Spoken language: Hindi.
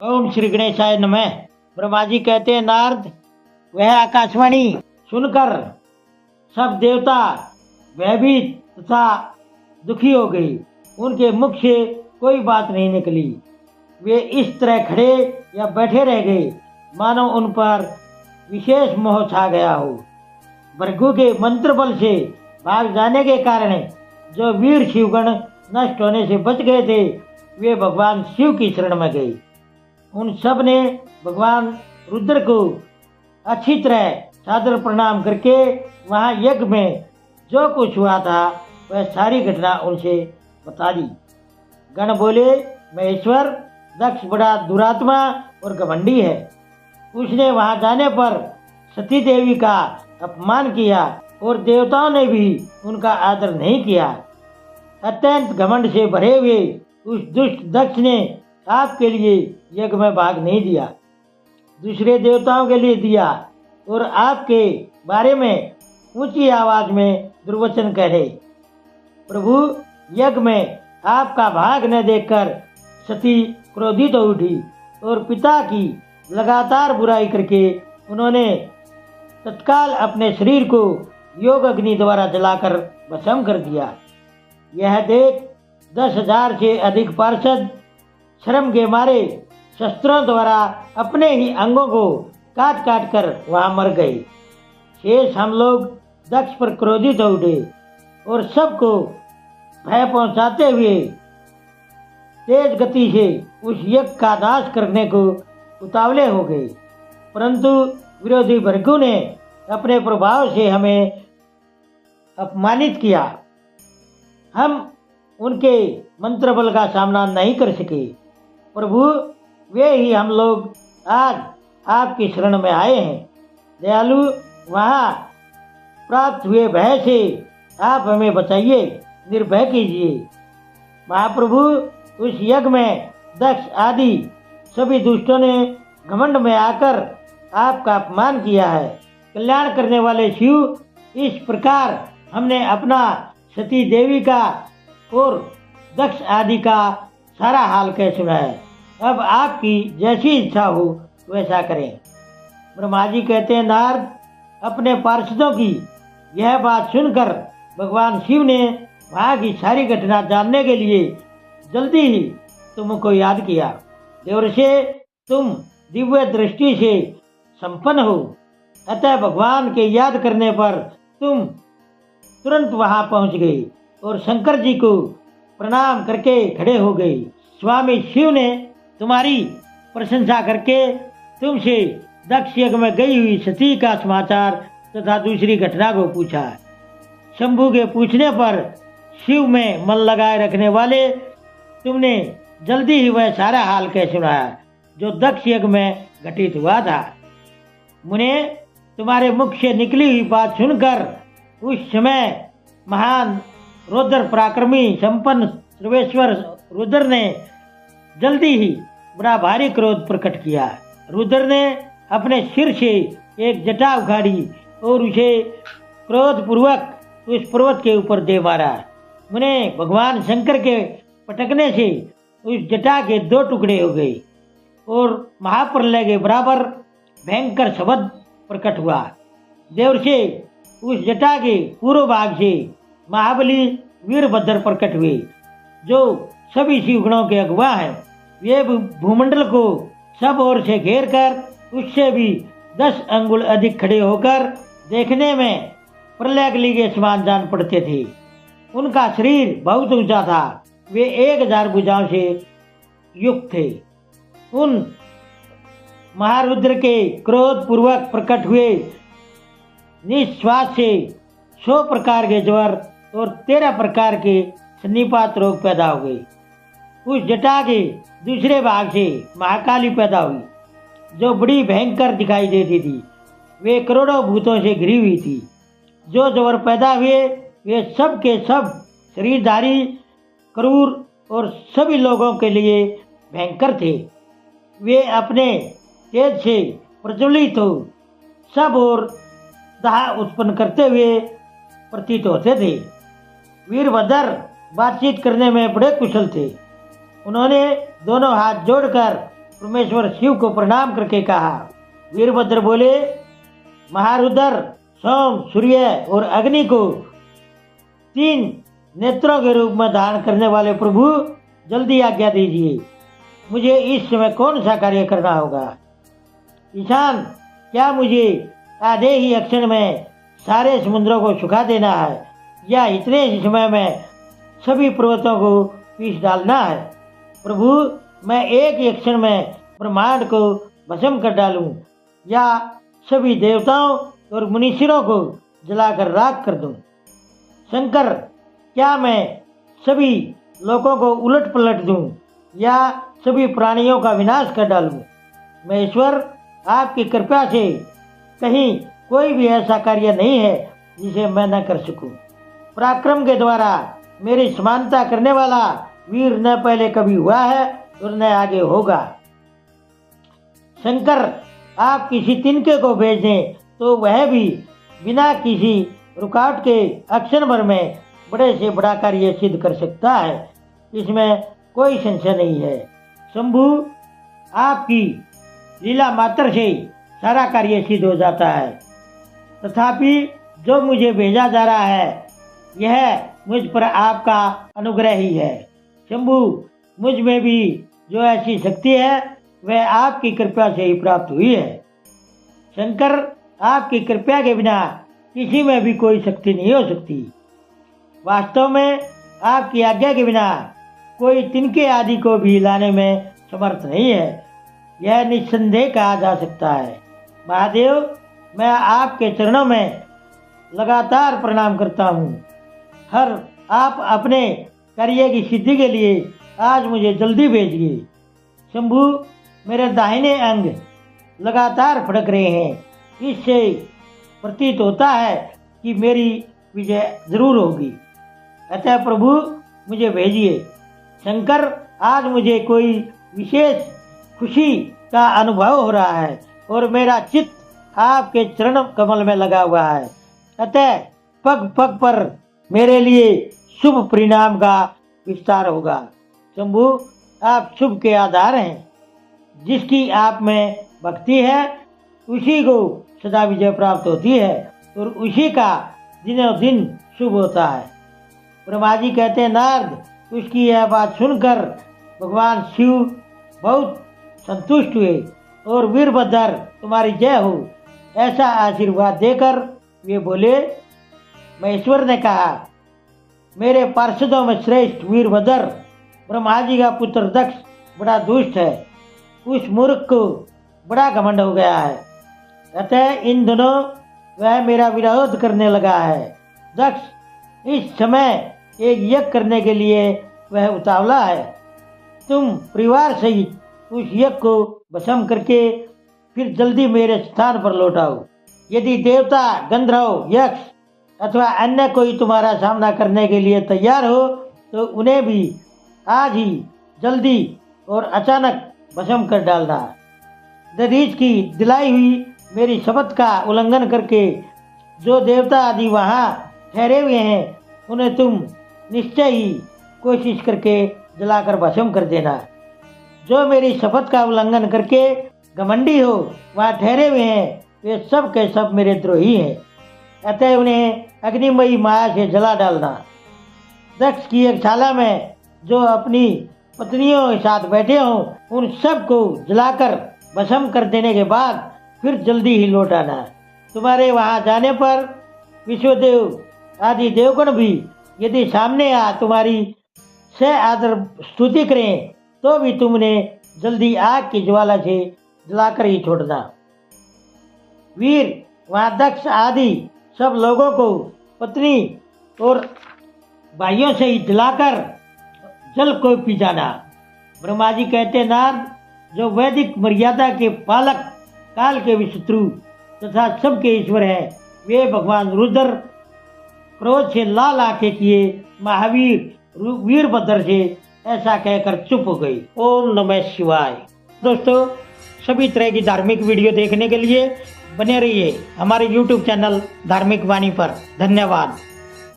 ओम श्री गणेशाय नमः। ब्रह्मा जी कहते हैं, नारद, वह आकाशवाणी सुनकर सब देवता भयभीत तथा दुखी हो गई। उनके मुख से कोई बात नहीं निकली। वे इस तरह खड़े या बैठे रह गए मानो उन पर विशेष मोह छा गया हो। भृगु के मंत्र बल से भाग जाने के कारण जो वीर शिवगण नष्ट होने से बच गए थे, वे भगवान शिव की शरण में गए। उन सब ने भगवान रुद्र को अच्छी तरह सादर प्रणाम करके वहाँ यज्ञ में जो कुछ हुआ था वह सारी घटना उनसे बता दी। गण बोले, महेश्वर, दक्ष बड़ा दुरात्मा और घमंडी है। उसने वहाँ जाने पर सती देवी का अपमान किया और देवताओं ने भी उनका आदर नहीं किया। अत्यंत घमंड से भरे हुए उस दुष्ट दक्ष ने आपके लिए यज्ञ में भाग नहीं दिया, दूसरे देवताओं के लिए दिया और आपके बारे में ऊंची आवाज में दुर्वचन कहे। प्रभु, यज्ञ में आपका भाग न देखकर सती क्रोधित हो उठी और पिता की लगातार बुराई करके उन्होंने तत्काल अपने शरीर को योग अग्नि द्वारा जलाकर भस्म कर दिया। यह देख 10,000 से अधिक पार्षद शर्म के मारे शस्त्रों द्वारा अपने ही अंगों को काट काट कर वहां मर गए। शेष हम लोग दक्ष पर क्रोधित हो उठे और सबको भय पहुंचाते हुए तेज गति से उस यज्ञ का नाश करने को उतावले हो गए। परंतु विरोधी भृगु ने अपने प्रभाव से हमें अपमानित किया। हम उनके मंत्र बल का सामना नहीं कर सके। प्रभु, वे ही हम लोग आज आपकी शरण में आए हैं। दयालु, वहाँ प्राप्त हुए भय से आप हमें बचाइए, निर्भय कीजिए। महाप्रभु, उस यज्ञ में दक्ष आदि सभी दुष्टों ने घमंड में आकर आपका अपमान किया है। कल्याण करने वाले शिव, इस प्रकार हमने अपना सती देवी का और दक्ष आदि का सारा हाल कह सुना है। अब आपकी जैसी इच्छा हो वैसा करें। ब्रह्मा जी कहते हैं, नारद, अपने पार्षदों की यह बात सुनकर भगवान शिव ने वहाँ की सारी घटना जानने के लिए जल्दी ही तुमको याद किया। देवर्षि, तुम दिव्य दृष्टि से संपन्न हो, अतः भगवान के याद करने पर तुम तुरंत वहाँ पहुँच गए और शंकर जी को प्रणाम करके खड़े हो गए। स्वामी शिव ने तुम्हारी प्रशंसा करके तुमसे दक्ष यज्ञ में गई हुई सती का समाचार तथा दूसरी घटना को पूछा। शंभु के पूछने पर शिव में मन लगाए रखने वाले तुमने जल्दी ही वह सारा हाल कह सुनाया जो दक्ष यज्ञ में घटित हुआ था। मुने, तुम्हारे मुख से निकली हुई बात सुनकर उस समय महान रुद्र पराक्रमी संपन्न सर्वेश्वर रुद्र ने जल्दी ही बड़ा भारी क्रोध प्रकट किया। रुद्र ने अपने सिर से एक जटा उखाड़ी और उसे क्रोध पूर्वक उस पर्वत के ऊपर दे मारा। मुने, भगवान शंकर के पटकने से उस जटा के 2 टुकड़े हो गए और महाप्रलय के बराबर भयंकर शब्द प्रकट हुआ। देवर्षि, उस जटा के पूर्व भाग से महाबली वीरभद्र प्रकट हुए, जो सभी शिवगणों के अगुवा हैं। वे भूमंडल को सब ओर से घेर कर उससे भी 10 अंगुल अधिक खड़े होकर देखने में प्रलयगली के समान जान पड़ते थे। उनका शरीर बहुत ऊंचा था। वे 1000 भुजाओं से युक्त थे। उन महारुद्र के क्रोध पूर्वक प्रकट हुए निश्वास से 100 प्रकार के ज्वर और 13 प्रकार के सन्निपात रोग पैदा हो गए। उस जटा के दूसरे भाग से महाकाली पैदा हुई, जो बड़ी भयंकर दिखाई देती थी। वे करोड़ों भूतों से घिरी हुई थी। जो ज्वर पैदा हुए वे सब के सब शरीरधारी, क्रूर और सभी लोगों के लिए भयंकर थे। वे अपने तेज से प्रज्वलित हो सब और दाह उत्पन्न करते हुए प्रतीत होते थे। वीरभद्र बातचीत करने में बड़े कुशल थे। उन्होंने दोनों हाथ जोड़कर परमेश्वर शिव को प्रणाम करके कहा। वीरभद्र बोले, महारुद्र, सोम, सूर्य और अग्नि को 3 नेत्रों के रूप में धारण करने वाले प्रभु, जल्दी आज्ञा दीजिए, मुझे इस समय कौन सा कार्य करना होगा। ईशान, क्या मुझे आधे ही क्षण में सारे समुद्रों को सुखा देना है या इतने ही समय में सभी पर्वतों को पीस डालना है। प्रभु, मैं एक ही क्षण में ब्रह्मांड को भस्म कर डालूं या सभी देवताओं और मुनीश्वरों को जलाकर राख कर दूं। शंकर, क्या मैं सभी लोगों को उलट पलट दूं या सभी प्राणियों का विनाश कर डालूं। महेश्वर, आपकी कृपा से कहीं कोई भी ऐसा कार्य नहीं है जिसे मैं न कर सकूं। पराक्रम के द्वारा मेरी समानता करने वाला वीर न पहले कभी हुआ है और न आगे होगा। शंकर, आप किसी तिनके को भेज दें तो वह भी बिना किसी रुकावट के अक्षर भर में बड़े से बड़ा कार्य सिद्ध कर सकता है, इसमें कोई संशय नहीं है। शंभु, आपकी लीला मात्र से सारा कार्य सिद्ध हो जाता है, तथापि जो मुझे भेजा जा रहा है यह मुझ पर आपका अनुग्रह ही है। शंभु, मुझ में भी जो ऐसी शक्ति है वह आपकी कृपा से ही प्राप्त हुई है। शंकर, आपकी कृपा के बिना किसी में भी कोई शक्ति नहीं हो सकती। वास्तव में आपकी आज्ञा के बिना कोई तिनके आदि को भी लाने में समर्थ नहीं है, यह निस्संदेह कहा जा सकता है। महादेव, मैं आपके चरणों में लगातार प्रणाम करता हूँ। आप अपने कार्य की सिद्धि के लिए आज मुझे जल्दी भेजिए। शंभु, मेरे दाहिने अंग लगातार फड़क रहे हैं, इससे प्रतीत होता है कि मेरी विजय जरूर होगी, अतः प्रभु मुझे भेजिए। शंकर, आज मुझे कोई विशेष खुशी का अनुभव हो रहा है और मेरा चित्त आपके चरण कमल में लगा हुआ है, अतः पग पग पर मेरे लिए शुभ परिणाम का विस्तार होगा। शंभु, आप शुभ के आधार हैं, जिसकी आप में भक्ति है उसी को सदा विजय प्राप्त होती है और उसी का दिनों दिन शुभ होता है। ब्रह्मा जी कहते हैं, नारद, उसकी यह बात सुनकर भगवान शिव बहुत संतुष्ट हुए और वीरभद्र तुम्हारी जय हो, ऐसा आशीर्वाद देकर वे बोले। महेश्वर ने कहा, मेरे पार्षदों में श्रेष्ठ वीरभद्र, ब्रह्मा जी का पुत्र दक्ष बड़ा दुष्ट है, उस मूर्ख को बड़ा घमंड हो गया है, अतः इन दिनों वह मेरा विरोध करने लगा है। दक्ष, इस समय एक यज्ञ करने के लिए वह उतावला है, तुम परिवार सहित उस यज्ञ को भस्म करके फिर जल्दी मेरे स्थान पर लौट आओ। यदि देवता, गंधर्व, यक्ष अथवा अन्य कोई तुम्हारा सामना करने के लिए तैयार हो तो उन्हें भी आज ही जल्दी और अचानक भस्म कर डालना। दधीच की दिलाई हुई मेरी शपथ का उल्लंघन करके जो देवता आदि वहाँ ठहरे हुए हैं उन्हें तुम निश्चय ही कोशिश करके जलाकर भस्म कर देना। जो मेरी शपथ का उल्लंघन करके घमंडी हो वहाँ ठहरे हुए हैं वे सब के सब मेरे द्रोही हैं, अतः उन्हें अग्निमयी माया से जला डालना। दक्ष की एक शाला में जो अपनी पत्नियों के साथ बैठे हों उन सब को जलाकर भस्म कर देने के बाद फिर जल्दी ही लौट आना। तुम्हारे वहाँ जाने पर विश्वदेव आदि देवगण भी यदि सामने आ तुम्हारी से आदर स्तुति करें तो भी तुमने जल्दी आग की ज्वाला से जलाकर ही छोड़ना। वीर, वहाँ दक्ष आदि सब लोगों को पत्नी और भाइयों से ही जलाकर जल को पी जाना। ब्रह्मा जी कहते, नारद, जो वैदिक मर्यादा के पालक, काल के विशत्रु तथा सबके ईश्वर हैं, वे भगवान रुद्र क्रोध से लाल आंखें किए महावीर वीरभद्र से ऐसा कहकर चुप हो गई। ओम नमः शिवाय। दोस्तों, सभी तरह की धार्मिक वीडियो देखने के लिए बने रहिए हमारे YouTube चैनल धार्मिक वाणी पर। धन्यवाद।